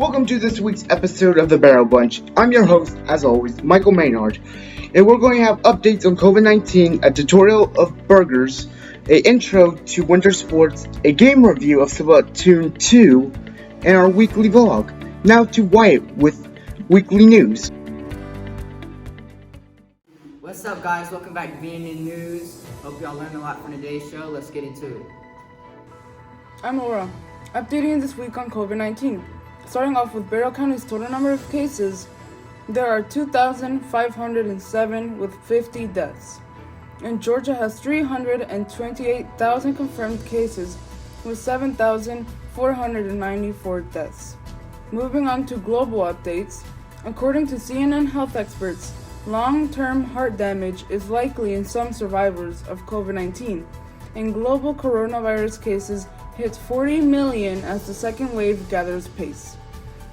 Welcome to this week's episode of the Barrow Bunch. I'm your host, as always, Michael Maynard, and we're going to have updates on COVID-19, a tutorial of burgers, an intro to winter sports, a game review of Splatoon 2, and our weekly vlog. Now to Wyatt with weekly news. What's up, guys? Welcome back to BNN News. Hope y'all learned a lot from today's show. Let's get into it. I'm Laura, updating this week on COVID-19. Starting off with Barrow County's total number of cases, there are 2,507 with 50 deaths. And Georgia has 328,000 confirmed cases with 7,494 deaths. Moving on to global updates, according to CNN health experts, long-term heart damage is likely in some survivors of COVID-19, and global coronavirus cases hit 40 million as the second wave gathers pace.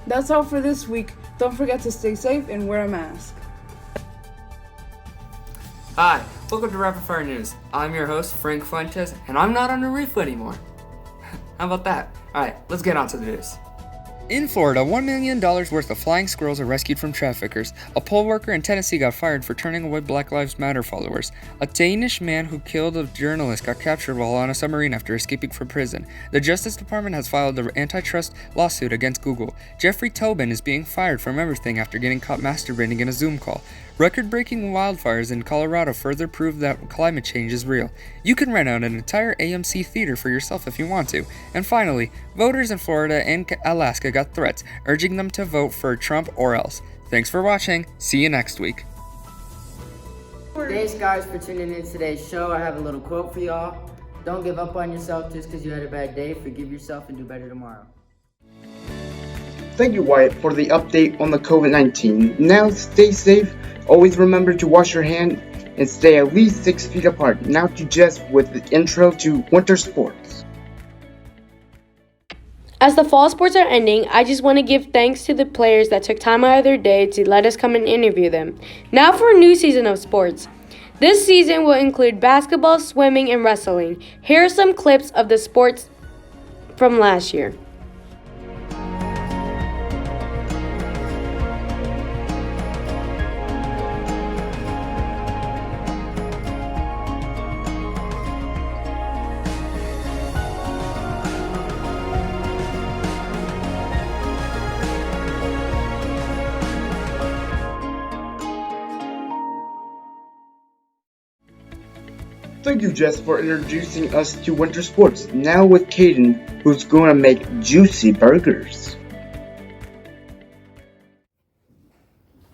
That's all for this week. Don't forget to stay safe and wear a mask. Hi, welcome to Rapid Fire News. I'm your host, Frank Fuentes, and I'm not on a reef anymore. How about that? Alright, let's get on to the news. In Florida, $1 million worth of flying squirrels are rescued from traffickers. A poll worker in Tennessee got fired for turning away Black Lives Matter followers. A Danish man who killed a journalist got captured while on a submarine after escaping from prison. The Justice Department has filed an antitrust lawsuit against Google. Jeffrey Tobin is being fired from everything after getting caught masturbating in a Zoom call. Record-breaking wildfires in Colorado further prove that climate change is real. You can rent out an entire AMC theater for yourself if you want to. And finally, voters in Florida and Alaska got threats, urging them to vote for Trump or else. Thanks for watching. See you next week. Thanks, guys, for tuning in to today's show. I have a little quote for y'all. Don't give up on yourself just because you had a bad day. Forgive yourself and do better tomorrow. Thank you, Wyatt, for the update on the COVID-19. Now stay safe. Always remember to wash your hands and stay at least 6 feet apart. Now to Jess with the intro to winter sports. As the fall sports are ending, I just want to give thanks to the players that took time out of their day to let us come and interview them. Now for a new season of sports. This season will include basketball, swimming, and wrestling. Here are some clips of the sports from last year. Thank you, Jess, for introducing us to winter sports. Now with Caden, who's going to make juicy burgers.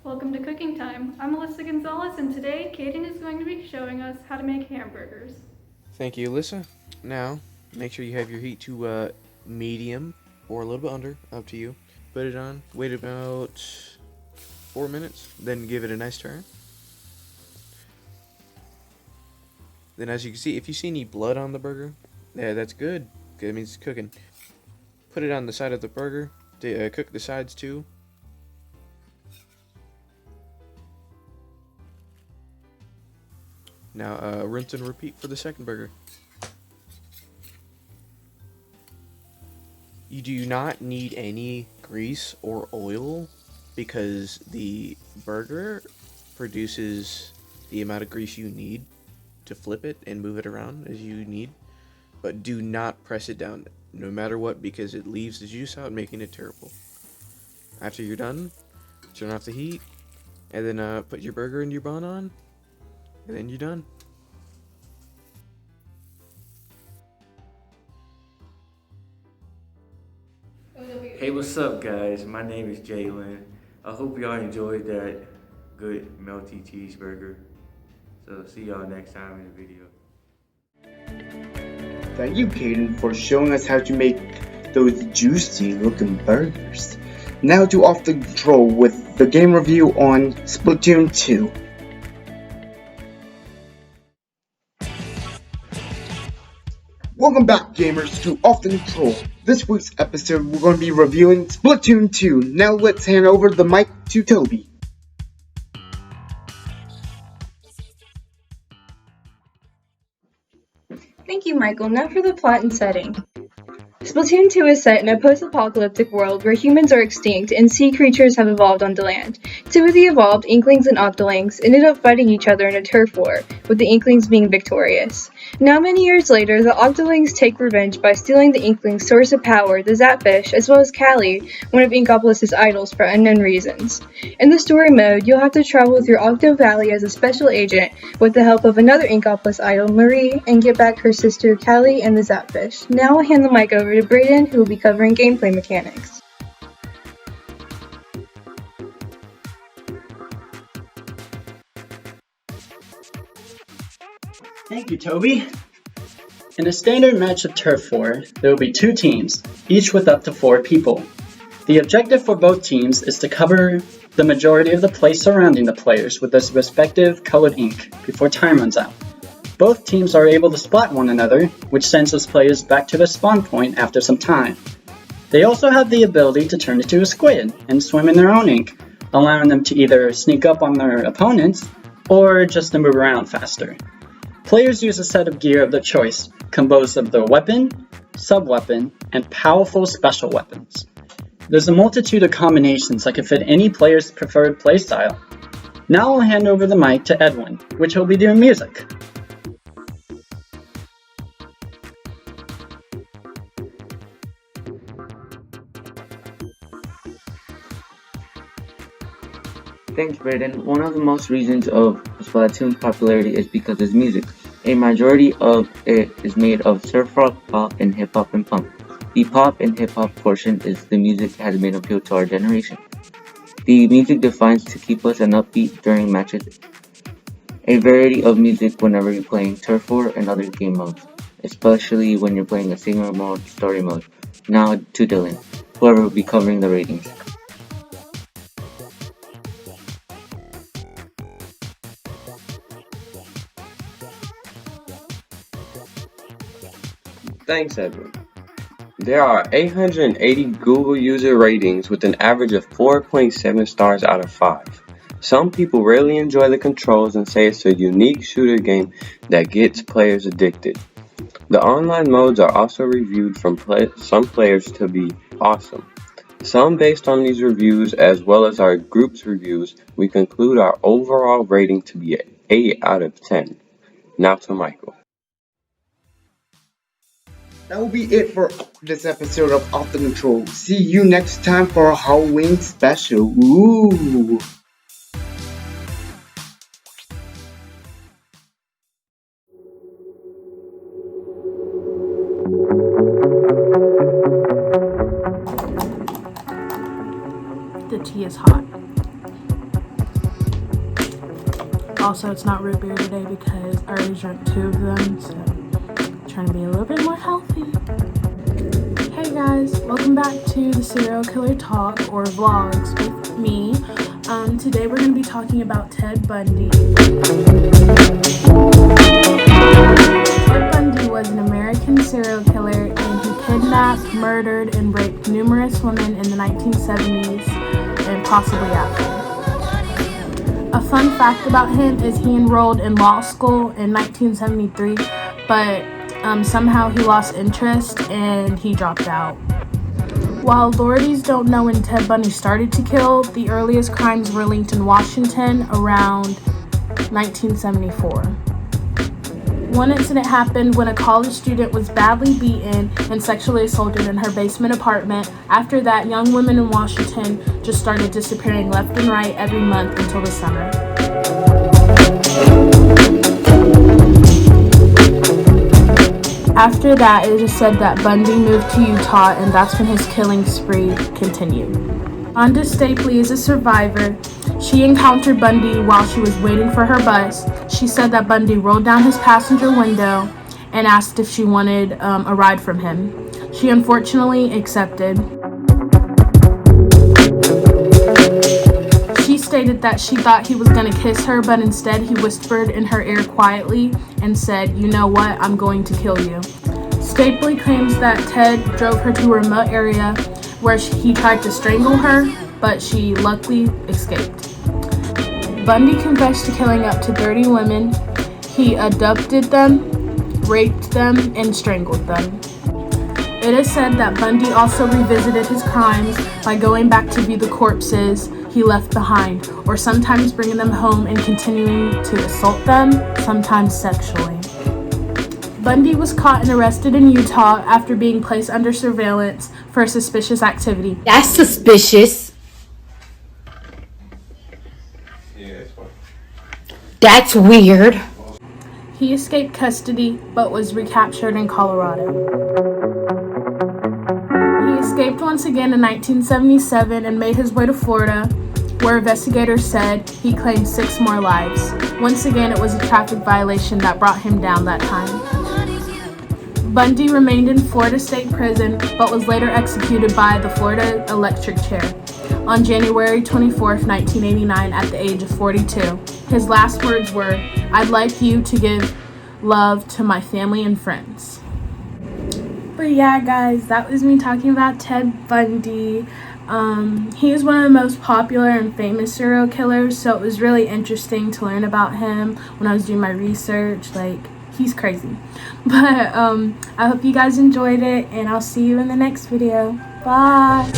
Welcome to Cooking Time. I'm Alyssa Gonzalez, and today Caden is going to be showing us how to make hamburgers. Thank you, Alyssa. Now, make sure you have your heat to medium or a little bit under, up to you. Put it on, wait about 4 minutes, then give it a nice turn. Then as you can see, if you see any blood on the burger, yeah, that's good. That means it's cooking. Put it on the side of the burger. Cook the sides too. Now rinse and repeat for the second burger. You do not need any grease or oil because the burger produces the amount of grease you need to flip it and move it around as you need, but do not press it down no matter what because it leaves the juice out, making it terrible. After you're done, turn off the heat and then put your burger and your bun on, and then you're done. Hey, what's up, guys? My name is Jalen. I hope y'all enjoyed that good melty cheeseburger. So see y'all next time in the video. Thank you, Caden, for showing us how to make those juicy looking burgers. Now to Off the Control with the game review on Splatoon 2. Welcome back, gamers, to Off the Control. This week's episode, we're going to be reviewing Splatoon 2. Now let's hand over the mic to Toby. Thank you, Michael. Now for the plot and setting. Splatoon 2 is set in a post-apocalyptic world where humans are extinct and sea creatures have evolved onto land. Two of the evolved Inklings and Octolings ended up fighting each other in a turf war, with the Inklings being victorious. Now many years later, the Octolings take revenge by stealing the Inkling's source of power, the Zapfish, as well as Callie, one of Inkopolis' idols, for unknown reasons. In the story mode, you'll have to travel through Octo Valley as a special agent with the help of another Inkopolis idol, Marie, and get back her sister Callie and the Zapfish. Now I'll hand the mic over to Brayden, who will be covering gameplay mechanics. Thank you, Toby. In a standard match of Turf War, there will be two teams, each with up to 4 people. The objective for both teams is to cover the majority of the place surrounding the players with their respective colored ink before time runs out. Both teams are able to spot one another, which sends those players back to their spawn point after some time. They also have the ability to turn into a squid and swim in their own ink, allowing them to either sneak up on their opponents or just to move around faster. Players use a set of gear of their choice, composed of their weapon, sub-weapon, and powerful special weapons. There's a multitude of combinations that can fit any player's preferred playstyle. Now I'll hand over the mic to Edwin, which will be doing music. Thanks, Braden. One of the most reasons of Splatoon's popularity is because its music. A majority of it is made of surf rock, pop, and hip hop and punk. The pop and hip hop portion is the music that has made appeal to our generation. The music defines to keep us an upbeat during matches. A variety of music whenever you're playing Turf War and other game modes, especially when you're playing a single mode, story mode. Now to Dylan, whoever will be covering the ratings. Thanks, Edwin. There are 880 Google user ratings with an average of 4.7 stars out of 5. Some people really enjoy the controls and say it's a unique shooter game that gets players addicted. The online modes are also reviewed from some players to be awesome. Some based on these reviews as well as our group's reviews, we conclude our overall rating to be an 8 out of 10. Now to Michael. That will be it for this episode of Off the Control. See you next time for a Halloween special. Ooh! The tea is hot. Also, it's not root beer today because I already drank 2 of them, so trying to be a little bit more healthy. Hey guys, welcome back to the Serial Killer Talk or Vlogs with me. Today we're going to be talking about Ted Bundy. Ted Bundy was an American serial killer and he kidnapped, murdered, and raped numerous women in the 1970s and possibly after. A fun fact about him is he enrolled in law school in 1973, but somehow he lost interest and he dropped out. While authorities don't know when Ted Bundy started to kill, the earliest crimes were linked in Washington around 1974. One incident happened when a college student was badly beaten and sexually assaulted in her basement apartment. After that, young women in Washington just started disappearing left and right every month until the summer. After that, it is said that Bundy moved to Utah, and that's when his killing spree continued. Rhonda Stapley is a survivor. She encountered Bundy while she was waiting for her bus. She said that Bundy rolled down his passenger window and asked if she wanted a ride from him. She unfortunately accepted. She stated that she thought he was going to kiss her, but instead he whispered in her ear quietly and said, "You know what, I'm going to kill you." Stapley claims that Ted drove her to a remote area where he tried to strangle her, but she luckily escaped. Bundy confessed to killing up to 30 women. He abducted them, raped them, and strangled them. It is said that Bundy also revisited his crimes by going back to view the corpses he left behind, or sometimes bringing them home and continuing to assault them, sometimes sexually. Bundy was caught and arrested in Utah after being placed under surveillance for suspicious activity. That's suspicious. That's weird. He escaped custody but was recaptured in Colorado. He escaped once again in 1977 and made his way to Florida, where investigators said he claimed 6 more lives. Once again, it was a traffic violation that brought him down that time. Bundy remained in Florida State Prison but was later executed by the Florida electric chair on January 24, 1989 at the age of 42. His last words were, "I'd like you to give love to my family and friends." But yeah, guys, that was me talking about Ted Bundy. He is one of the most popular and famous serial killers, so it was really interesting to learn about him when I was doing my research. He's crazy. But I hope you guys enjoyed it, and I'll see you in the next video. Bye!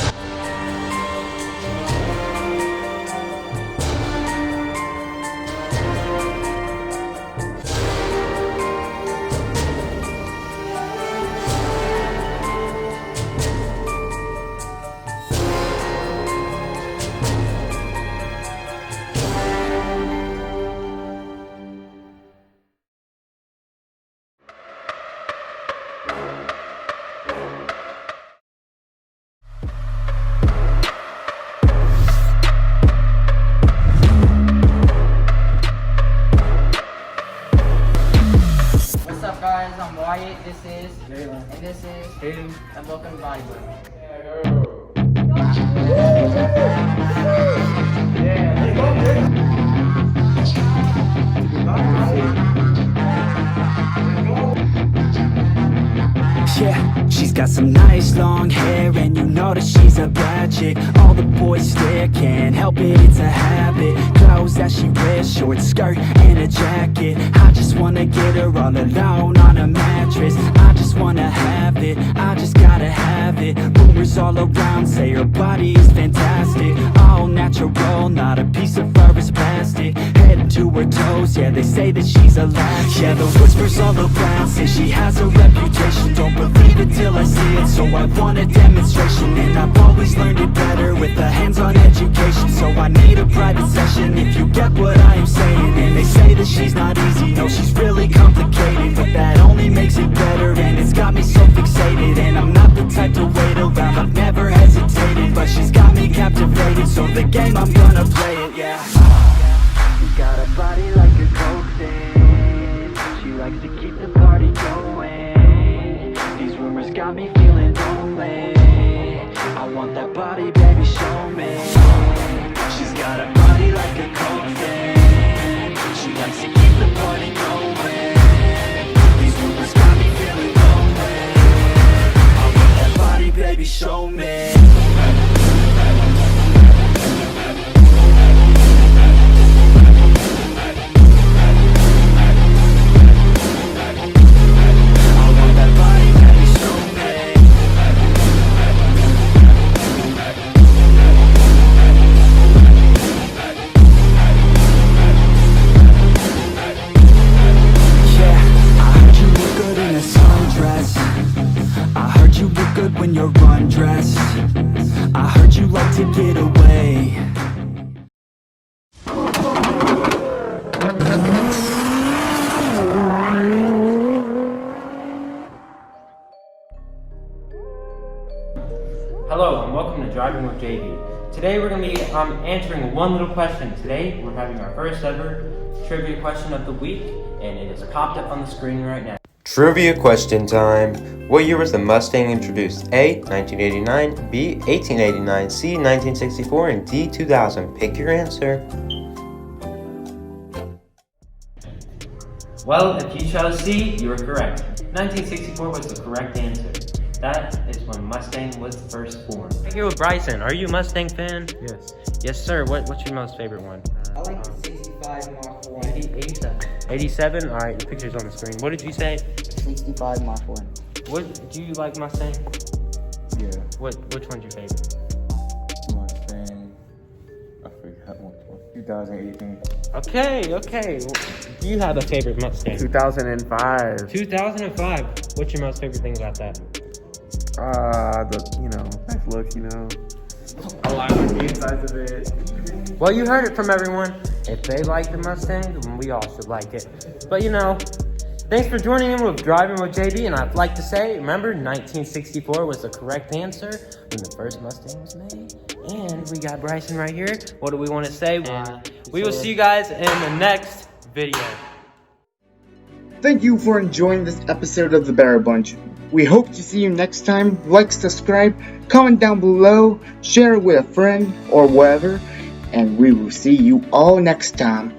What's up, guys? I'm Wyatt. This is Jalen. And this is Hayden. And welcome to Body Bunch. Yeah, she's got some nice long hair, and you know that she's a bad chick. All the boys stare, can't help it, it's a habit. Clothes that she wears, short skirt and a jacket. I just wanna get her all alone on a mattress. I just wanna have it, I just gotta have it. Rumors all around say her body is fantastic. All natural, not a piece of fur is plastic. Head to her toes, yeah, they say that she's a latch. Yeah, the whispers all around say she has a reputation. Don't believe it till I see it, so I want a demonstration. And I've always learned it better with a hands-on education. So I need a private session, if you get what I am saying. And they say that she's not easy, no, she's really complicated. But that only makes it better, and it's got me so fixated. And I'm not the type to wait around, I've never hesitated. But she's got me captivated, so the game, I'm gonna play it, yeah. You got a body like a coke thing. She likes to keep the party going. These rumors got me feeling lonely. I want that body, baby, show me. She's got a body like a coke thing. She likes to keep the party going. These rumors got me feeling lonely. I want that body, baby, show me. When you're undressed, I heard you like to get away. Hello and welcome to Driving with JB. Today we're going to be answering one little question. Today we're having our first ever trivia question of the week, and it is popped up on the screen right now. Trivia question time. What year was the Mustang introduced? A. 1989, B. 1889, C. 1964, and D. 2000. Pick your answer. Well, if you chose C, you were correct. 1964 was the correct answer. That is when Mustang was first born. I'm here with Bryson. Are you a Mustang fan? Yes. Yes, sir. What's your most favorite one? I like the 65 Mark 1. 87. 87? Alright, the picture's on the screen. What did you say? 65 Mark 1. What do you like Mustang? Yeah. Which one's your favorite? Mustang. I forgot which one. 2018. Okay. Do you have a favorite Mustang? 2005. 2005. What's your most favorite thing about that? Nice look, I like the insides of it. Well, you heard it from everyone. If they like the Mustang, then we all should like it. But thanks for joining in with Driving with JB, and I'd like to say, remember, 1964 was the correct answer when the first Mustang was made. And we got Bryson right here. What do we want to say? We will see you guys in the next video. Thank you for enjoying this episode of the Barrow Bunch. We hope to see you next time. Like, subscribe, comment down below, share it with a friend or whatever, and we will see you all next time.